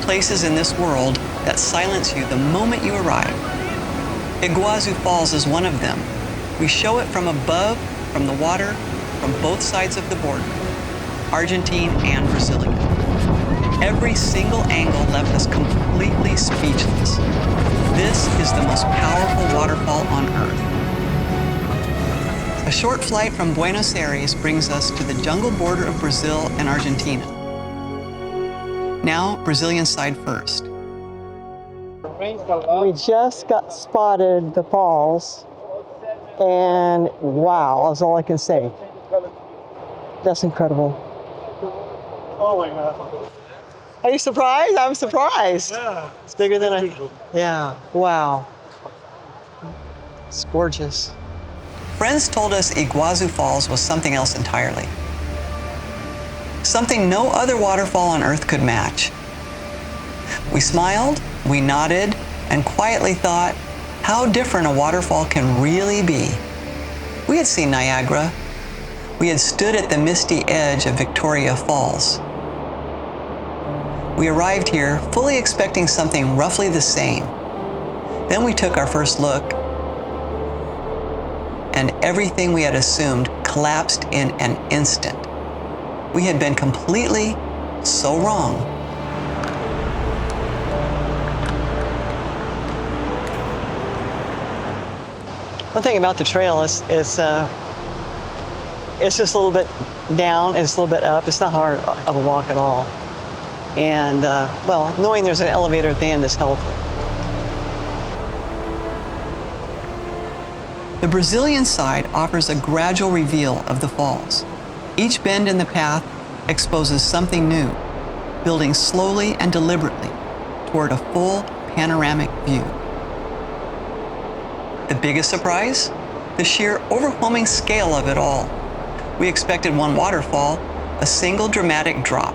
places in this world that silence you the moment you arrive. Iguazu Falls is one of them. We show it from above, from the water, from both sides of the border, Argentine and Brazilian. Every single angle left us completely speechless. This is the most powerful waterfall on Earth. A short flight from Buenos Aires brings us to the jungle border of Brazil and Argentina. Now, Brazilian side first. We just got spotted the falls, and wow, that's all I can say. That's incredible. Oh my God. Are you surprised? I'm surprised. Yeah. It's bigger than I, yeah, wow. It's gorgeous. Friends told us Iguazu Falls was something else entirely. Something no other waterfall on Earth could match. We smiled, we nodded, and quietly thought, how different a waterfall can really be. We had seen Niagara. We had stood at the misty edge of Victoria Falls. We arrived here fully expecting something roughly the same. Then we took our first look, and everything we had assumed collapsed in an instant. We had been completely so wrong. One thing about the trail is it's just a little bit down and it's a little bit up. It's not hard of a walk at all. And well, knowing there's an elevator at the end is helpful. The Brazilian side offers a gradual reveal of the falls. Each bend in the path exposes something new, building slowly and deliberately toward a full panoramic view. The biggest surprise? The sheer overwhelming scale of it all. We expected one waterfall, a single dramatic drop.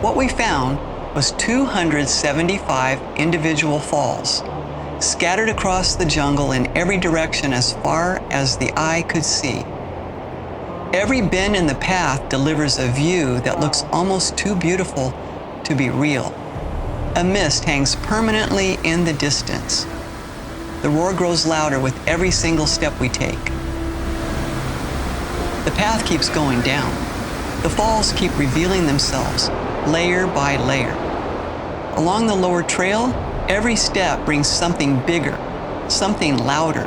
What we found was 275 individual falls, scattered across the jungle in every direction as far as the eye could see. Every bend in the path delivers a view that looks almost too beautiful to be real. A mist hangs permanently in the distance. The roar grows louder with every single step we take. The path keeps going down. The falls keep revealing themselves, layer by layer. Along the lower trail, every step brings something bigger, something louder.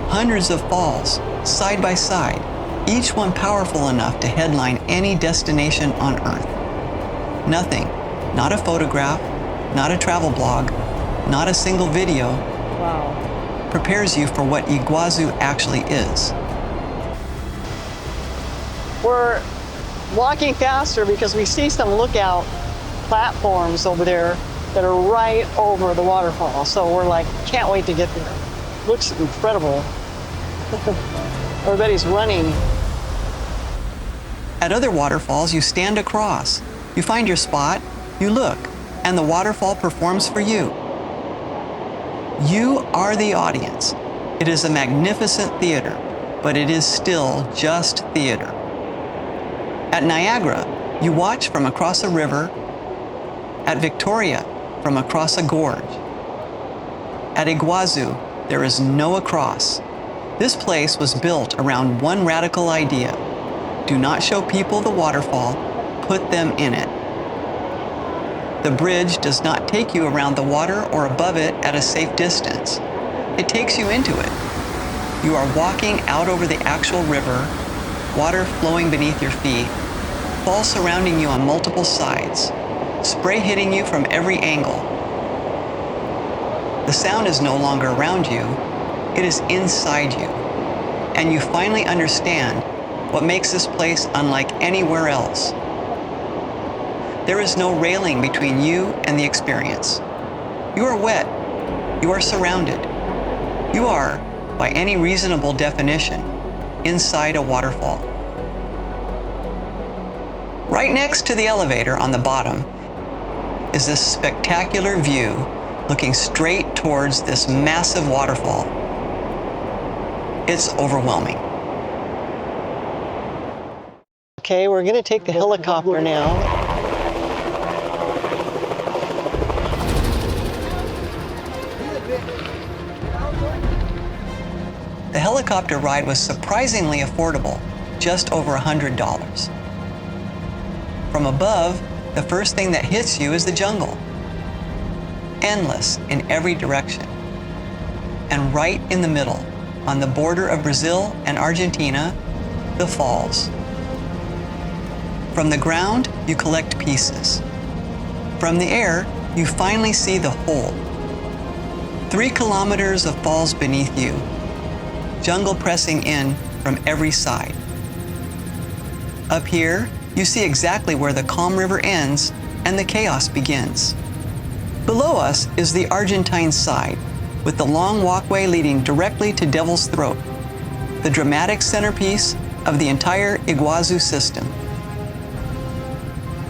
Hundreds of falls, side by side, each one powerful enough to headline any destination on Earth. Nothing, not a photograph, not a travel blog, not a single video, Wow. prepares you for what Iguazu actually is. We're walking faster because we see some lookout platforms over there that are right over the waterfall. So we're like, can't wait to get there. Looks incredible. Everybody's running. At other waterfalls, you stand across. You find your spot, you look, and the waterfall performs for you. You are the audience. It is a magnificent theater, but it is still just theater. At Niagara, you watch from across a river. At Victoria, from across a gorge. At Iguazu, there is no across. This place was built around one radical idea. Do not show people the waterfall, put them in it. The bridge does not take you around the water or above it at a safe distance. It takes you into it. You are walking out over the actual river, water flowing beneath your feet, falls surrounding you on multiple sides, spray hitting you from every angle. The sound is no longer around you, it is inside you. And you finally understand what makes this place unlike anywhere else. There is no railing between you and the experience. You are wet, you are surrounded. You are, by any reasonable definition, inside a waterfall. Right next to the elevator on the bottom is this spectacular view looking straight towards this massive waterfall. It's overwhelming. Okay, we're gonna take the helicopter now. The helicopter ride was surprisingly affordable, just over $100. From above, the first thing that hits you is the jungle. Endless in every direction. And right in the middle, on the border of Brazil and Argentina, the falls. From the ground, you collect pieces. From the air, you finally see the whole. 3 kilometers of falls beneath you, jungle pressing in from every side. Up here, you see exactly where the calm river ends and the chaos begins. Below us is the Argentine Side, with the long walkway leading directly to Devil's Throat, the dramatic centerpiece of the entire Iguazu system.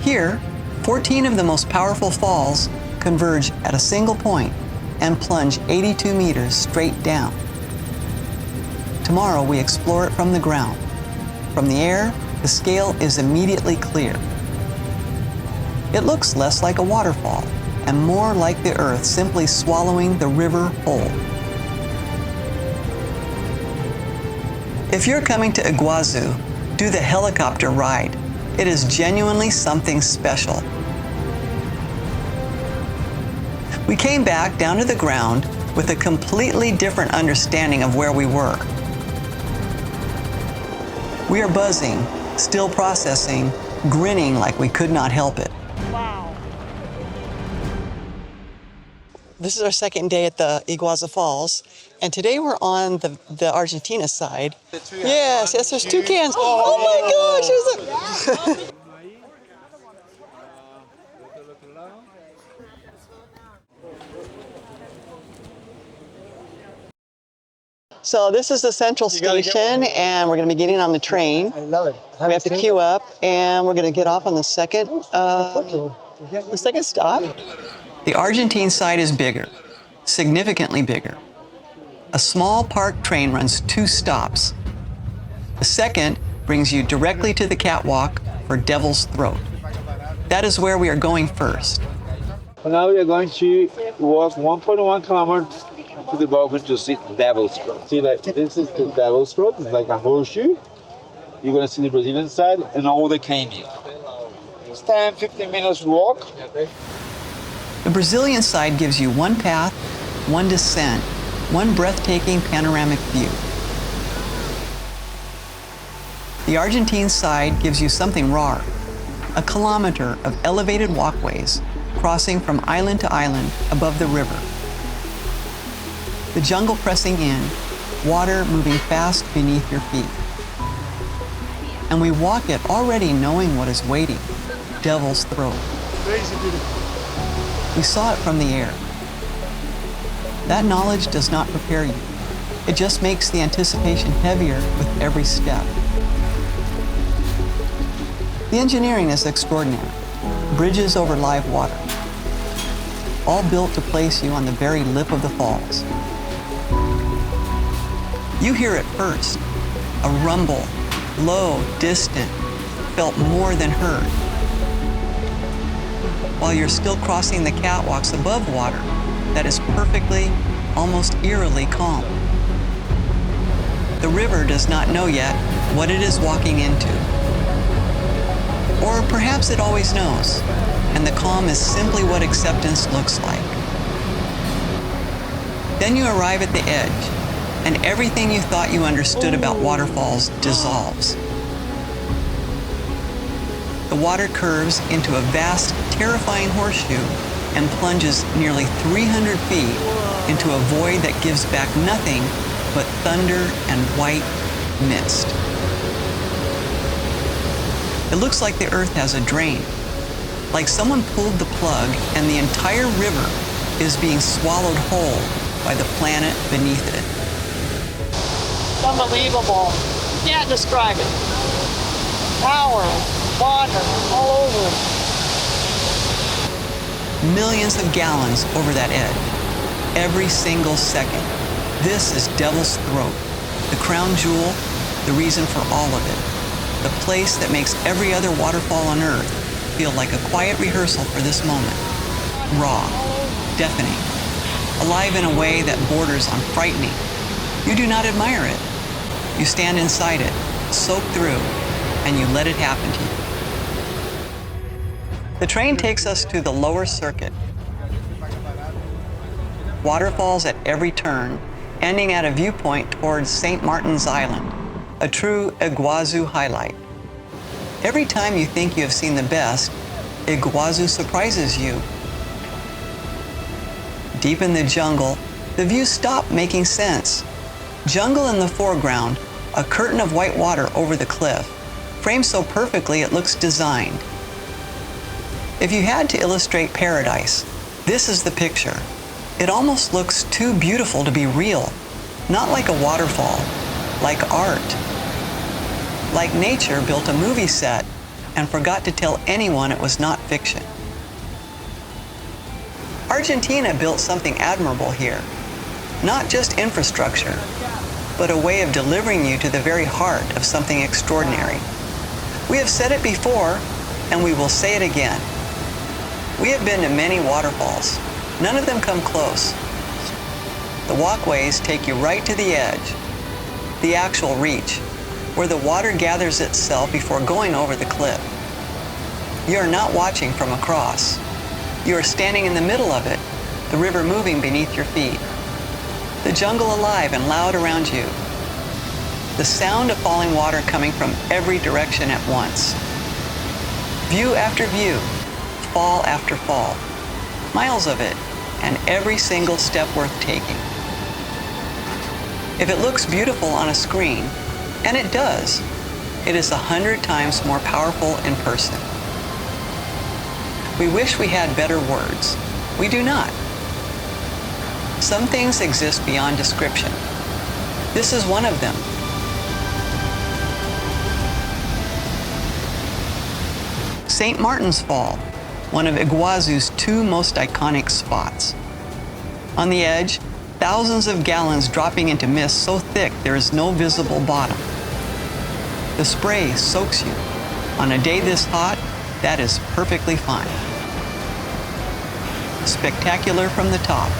Here, 14 of the most powerful falls converge at a single point and plunge 82 meters straight down. Tomorrow we explore it from the ground. From the air, the scale is immediately clear. It looks less like a waterfall and more like the earth simply swallowing the river whole. If you're coming to Iguazu, do the helicopter ride. It is genuinely something special. We came back down to the ground with a completely different understanding of where we were. We are buzzing, still processing, grinning like we could not help it. Wow. This is our second day at the Iguazu Falls, and today we're on the Argentina side. Yes, there's toucans. Oh my gosh, there's a... So this is the central station, and we're going to be getting on the train. I love it. We have to queue up, and we're going to get off on the second stop. The Argentine side is bigger, significantly bigger. A small park train runs 2 stops. The second brings you directly to the catwalk for Devil's Throat. That is where we are going first. Well, now we are going to walk 1.1 kilometers to the balcony to see Devil's Throat. See, like this is the Devil's Throat. It's like a horseshoe. You're gonna see the Brazilian side and all the canyon. It's 10-15 minutes walk. The Brazilian side gives you 1 path, 1 descent, 1 breathtaking panoramic view. The Argentine side gives you something rawer, a kilometer of elevated walkways crossing from island to island above the river. The jungle pressing in, water moving fast beneath your feet. And we walk it already knowing what is waiting, Devil's Throat. Crazy beautiful. We saw it from the air. That knowledge does not prepare you. It just makes the anticipation heavier with every step. The engineering is extraordinary. Bridges over live water. All built to place you on the very lip of the falls. You hear it first, a rumble, low, distant, felt more than heard. While you're still crossing the catwalks above water that is perfectly, almost eerily calm. The river does not know yet what it is walking into. Or perhaps it always knows, and the calm is simply what acceptance looks like. Then you arrive at the edge, and everything you thought you understood about waterfalls dissolves. The water curves into a vast, terrifying horseshoe and plunges nearly 300 feet into a void that gives back nothing but thunder and white mist. It looks like the earth has a drain, like someone pulled the plug and the entire river is being swallowed whole by the planet beneath it. Unbelievable. Can't describe it. Power, water, all over. Millions of gallons over that edge, every single second. This is Devil's Throat, the crown jewel, the reason for all of it. The place that makes every other waterfall on Earth feel like a quiet rehearsal for this moment. Raw, deafening, alive in a way that borders on frightening. You do not admire it. You stand inside it, soak through, and you let it happen to you. The train takes us to the lower circuit. Waterfalls at every turn, ending at a viewpoint towards St. Martin's Island, a true Iguazu highlight. Every time you think you have seen the best, Iguazu surprises you. Deep in the jungle, the views stop making sense. Jungle in the foreground, a curtain of white water over the cliff, framed so perfectly it looks designed. If you had to illustrate paradise, this is the picture. It almost looks too beautiful to be real, not like a waterfall, like art. Like nature built a movie set and forgot to tell anyone it was not fiction. Argentina built something admirable here, not just infrastructure, but a way of delivering you to the very heart of something extraordinary. We have said it before, and we will say it again. We have been to many waterfalls. None of them come close. The walkways take you right to the edge, the actual reach, where the water gathers itself before going over the cliff. You are not watching from across. You are standing in the middle of it, the river moving beneath your feet, the jungle alive and loud around you, the sound of falling water coming from every direction at once. View after view, fall after fall, miles of it, and every single step worth taking. If it looks beautiful on a screen, and it does, it is 100 times more powerful in person. We wish we had better words. We do not. Some things exist beyond description. This is one of them. St. Martin's Fall, one of Iguazu's 2 most iconic spots. On the edge, thousands of gallons dropping into mist so thick there is no visible bottom. The spray soaks you. On a day this hot, that is perfectly fine. Spectacular from the top.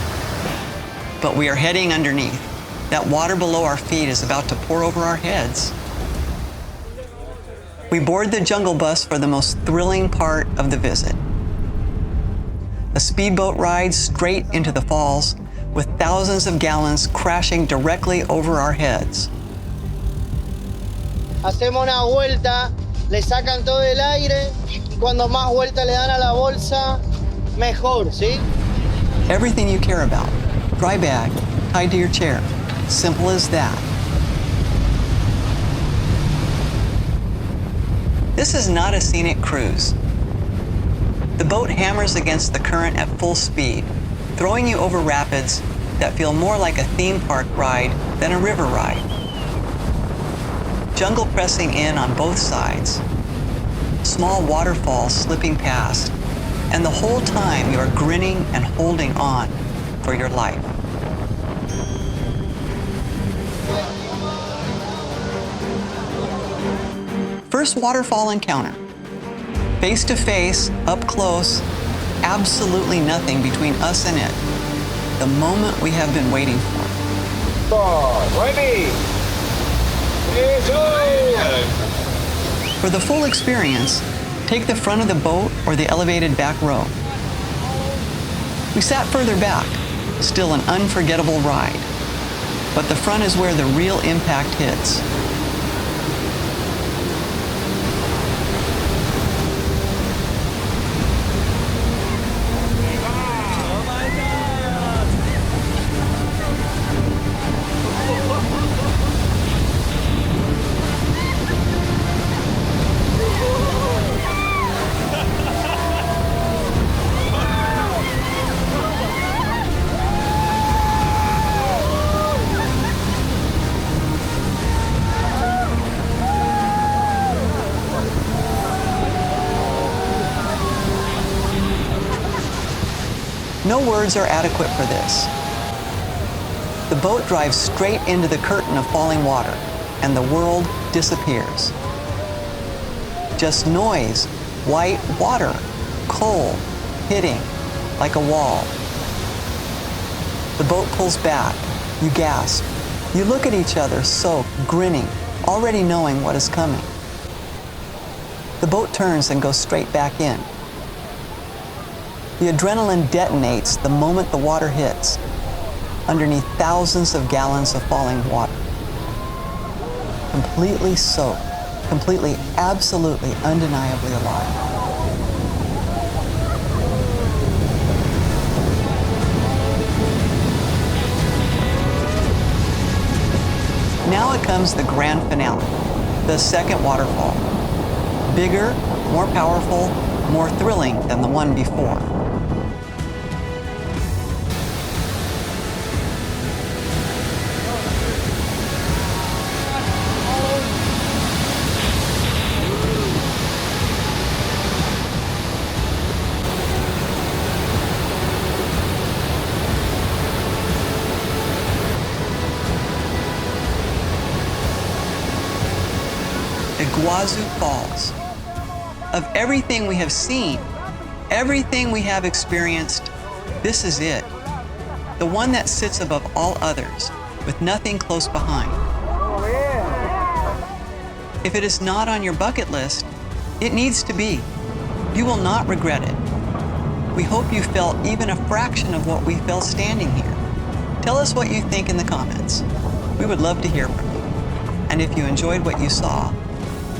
But we are heading underneath. That water below our feet is about to pour over our heads. We board the jungle bus for the most thrilling part of the visit. A speedboat ride straight into the falls with thousands of gallons crashing directly over our heads. Hacemos una vuelta, le sacan todo el aire y cuando más vuelta le dan a la bolsa, mejor, ¿sí? Everything you care about, dry bag, tied to your chair, simple as that. This is not a scenic cruise. The boat hammers against the current at full speed, throwing you over rapids that feel more like a theme park ride than a river ride. Jungle pressing in on both sides, small waterfalls slipping past, and the whole time you are grinning and holding on for your life. First waterfall encounter. Face to face, up close, absolutely nothing between us and it. The moment we have been waiting for. For the full experience, take the front of the boat or the elevated back row. We sat further back, still an unforgettable ride. But the front is where the real impact hits. No words are adequate for this. The boat drives straight into the curtain of falling water, and the world disappears. Just noise, white water, cold, hitting like a wall. The boat pulls back, you gasp, You look at each other, soaked, grinning, already knowing what is coming. The boat turns and goes straight back in. The adrenaline detonates the moment the water hits, underneath thousands of gallons of falling water. Completely soaked, completely, absolutely, undeniably alive. Now it comes the grand finale, the second waterfall. Bigger, more powerful, more thrilling than the one before. Iguazu Falls. Of everything we have seen, everything we have experienced, this is it. The one that sits above all others, with nothing close behind. If it is not on your bucket list, it needs to be. You will not regret it. We hope you felt even a fraction of what we felt standing here. Tell us what you think in the comments. We would love to hear from you. And if you enjoyed what you saw,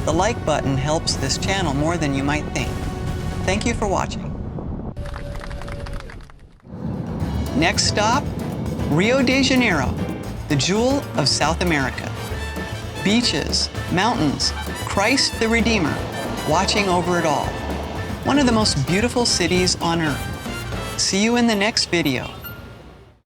the like button helps this channel more than you might think. Thank you for watching. Next stop, Rio de Janeiro, the jewel of South America. Beaches, mountains, Christ the Redeemer, watching over it all. One of the most beautiful cities on earth. See you in the next video.